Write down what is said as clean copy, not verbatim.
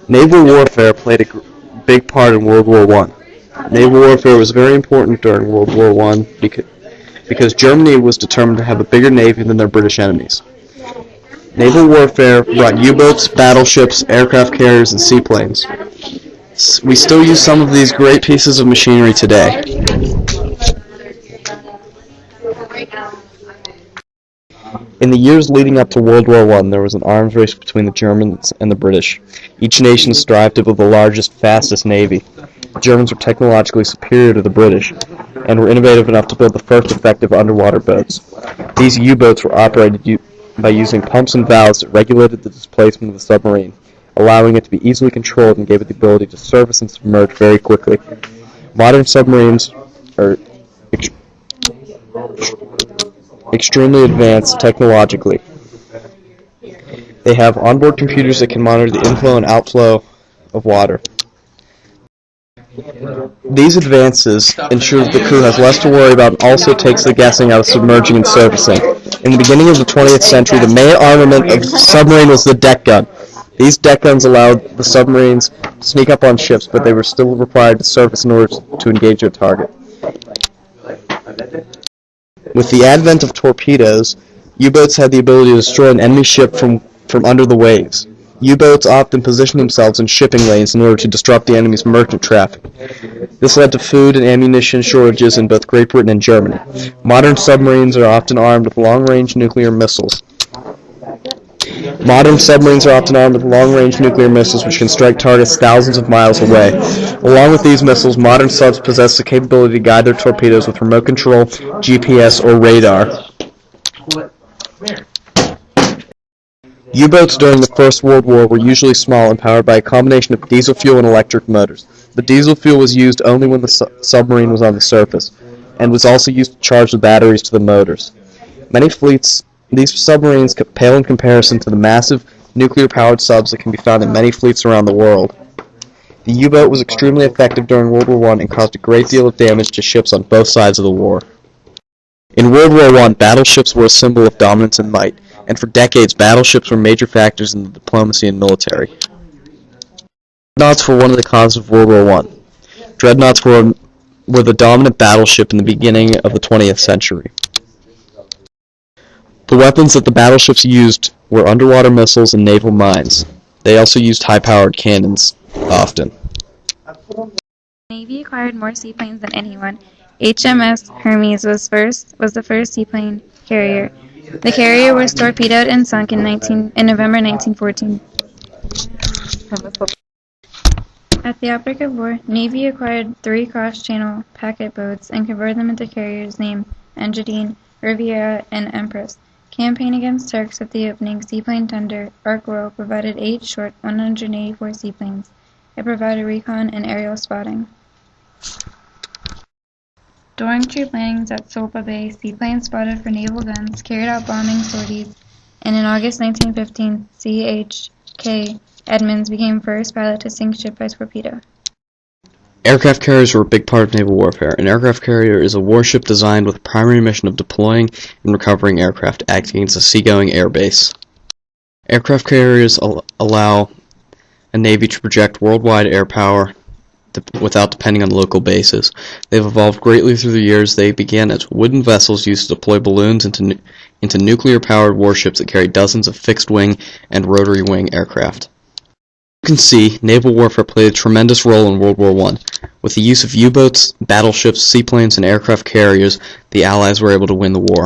Naval warfare played a big part in World War I. Naval warfare was very important during World War I because Germany was determined to have a bigger navy than their British enemies. Naval warfare brought U-boats, battleships, aircraft carriers, and seaplanes. We still use some of these great pieces of machinery today. In the years leading up to World War I, there was an arms race between the Germans and the British. Each nation strived to build the largest, fastest navy. The Germans were technologically superior to the British, and were innovative enough to build the first effective underwater boats. These U-boats were operated by using pumps and valves that regulated the displacement of the submarine, allowing it to be easily controlled and gave it the ability to surface and submerge very quickly. Modern submarines are extremely advanced technologically. They have onboard computers that can monitor the inflow and outflow of water. These advances ensure that the crew has less to worry about and also takes the guessing out of submerging and surfacing. In the beginning of the 20th century, the main armament of the submarine was the deck gun. These deck guns allowed the submarines to sneak up on ships, but they were still required to surface in order to engage their target. With the advent of torpedoes, U-boats had the ability to destroy an enemy ship from under the waves. U-boats often positioned themselves in shipping lanes in order to disrupt the enemy's merchant traffic. This led to food and ammunition shortages in both Great Britain and Germany. Modern submarines are often armed with long-range nuclear missiles. Which can strike targets thousands of miles away. Along with these missiles, modern subs possess the capability to guide their torpedoes with remote control, GPS, or radar. U-boats during the First World War were usually small and powered by a combination of diesel fuel and electric motors. The diesel fuel was used only when the submarine was on the surface, and was also used to charge the batteries to the motors. These submarines pale in comparison to the massive nuclear-powered subs that can be found in many fleets around the world. The U-boat was extremely effective during World War I and caused a great deal of damage to ships on both sides of the war. In World War I, battleships were a symbol of dominance and might, and for decades battleships were major factors in the diplomacy and military. Dreadnoughts were one of the causes of World War I. Dreadnoughts were the dominant battleship in the beginning of the 20th century. The weapons that the battleships used were underwater missiles and naval mines. They also used high-powered cannons, often. The Navy acquired more seaplanes than anyone. HMS Hermes was the first seaplane carrier. The carrier was torpedoed and sunk in November 1914. At the outbreak of war, Navy acquired 3 cross-channel packet boats and converted them into carriers named Engiadine, Riviera, and Empress. Campaign against Turks at the opening seaplane tender, Ark Royal provided 8 short 184 seaplanes. It provided recon and aerial spotting. During troop landings at Sulpa Bay, seaplanes spotted for naval guns carried out bombing sorties, and in August 1915, C.H.K. Edmonds became first pilot to sink ship by torpedo. Aircraft carriers were a big part of naval warfare. An aircraft carrier is a warship designed with a primary mission of deploying and recovering aircraft, acting as a seagoing air base. Aircraft carriers allow a navy to project worldwide air power without depending on local bases. They've evolved greatly through the years. They began as wooden vessels used to deploy balloons into nuclear-powered warships that carry dozens of fixed-wing and rotary-wing aircraft. You can see, naval warfare played a tremendous role in World War I. With the use of U-boats, battleships, seaplanes, and aircraft carriers, the Allies were able to win the war.